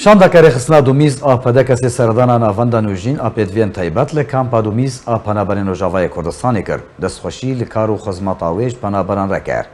شاندeke خستنا domîz a PDK-Sê serdana Navenda Nojîn a pêdiviyên taybet li kampa domîz a penaberên Rojavayê Kurdistanê kir. Destxweşî li kar û xizmeta wê ji penaberan rekir.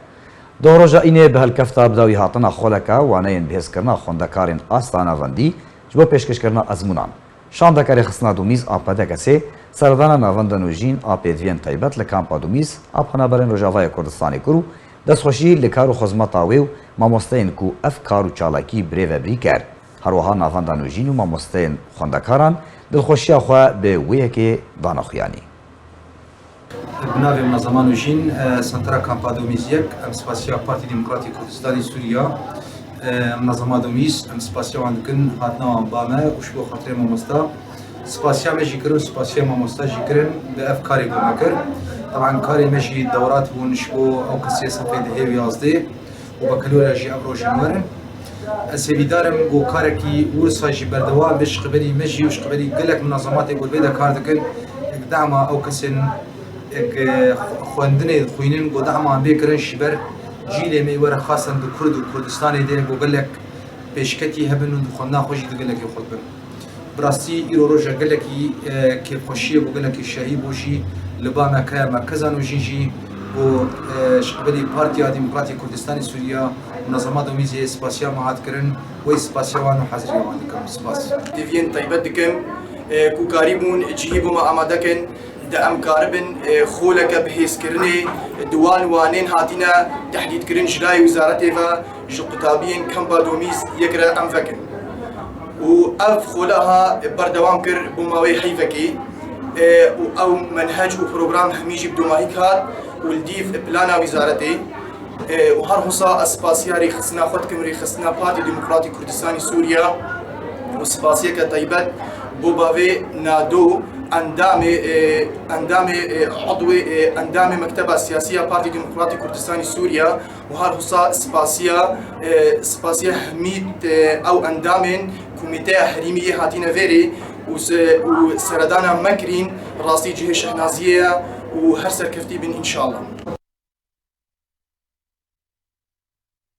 Di roja înê bi helkefta bidawî hatina xweleka waneyên bihêzkirina xwendekarên asta navendî ji bo pêşkêşkirina ezmûnan. Şandeke xistna domîz a PDK-Sê serdana Navenda Nojîn a pêdiviyên taybet li kampa domîz a penaberên Rojavayê Kurdistanê kir û destxweşî li kar û xizmeta wê û mamosteyên ku ev kar û çalakî birêvebrî kir. هەروەها ناڤەندا نوژین و مامۆستەیەن خوێندەکاران دڵخۆشیە خوا بە وەیەکێ دانەخویانی. بناوی منظمه نوژین سنترا کامپا دومیز یک ام سپاسیا پارتی دموکراتی کردستانی سوریا منظمه دومیز ام سپاسیا واندکن هاتنا وان بامه وشبو خاطر مامۆستا سپاسیا مجی کرن سپاسیا مامۆستا جی کرن به اف کاری گمکر طبعا کاری مجی دورات بون شبو او کسی سفید هیوی ازده و بکلورا جی ابروش مرن سویدارم گو کارکی ورسا جی بردوام بش قبلی مجی وش قبلی گلک منظمات گل بیدا کار دکن دعما او کسن خواندنه خوینن گو دعما بیکرن شبر جیل میور خاصا دو کرد و کردستان ده گو گلک پیشکتی هبن و خواندن خوشی دو گلکی خود بن براستی ایرو روژا گلکی که خوشیه گو گلکی شهی بوشی لبا مکه مرکزان و جینجی و شقبلی پارتیا دموکراتی کردستانی سوریا منظمه دومیزی سپاسیا مهات کرن و سپاسیا وانو حاضری وان دکم سپاس دیوین طیبت دکم کو کاریبون جهیبو ما آماده کن دا ام کاربن خولک بحیث کرنه دوان وانین هاتینا تحدید کرن جرای وزارتی و جقتابین کمپا دومیز یکرا ام فکن و اف خولها بردوام کر بماوی حیفکی او منهج و پروگرام همیجی بدوماهی کات والديف بلانا وزارتي وهر حصا اسباسياري خصنا خد كمري خصنا بارتي ديمقراطي كردستاني سوريا وسباسيه كطيبت بوبافي نادو اندام عضوي اندام مكتبه السياسيه بارتي ديمقراطي كردستاني سوريا وهر حصا سباسيه حميد او اندامين كوميتي حريميه هاتينا فيري وسردانا مكرين راسي جهه شهنازيه وهر سركفتي بن ان شاء الله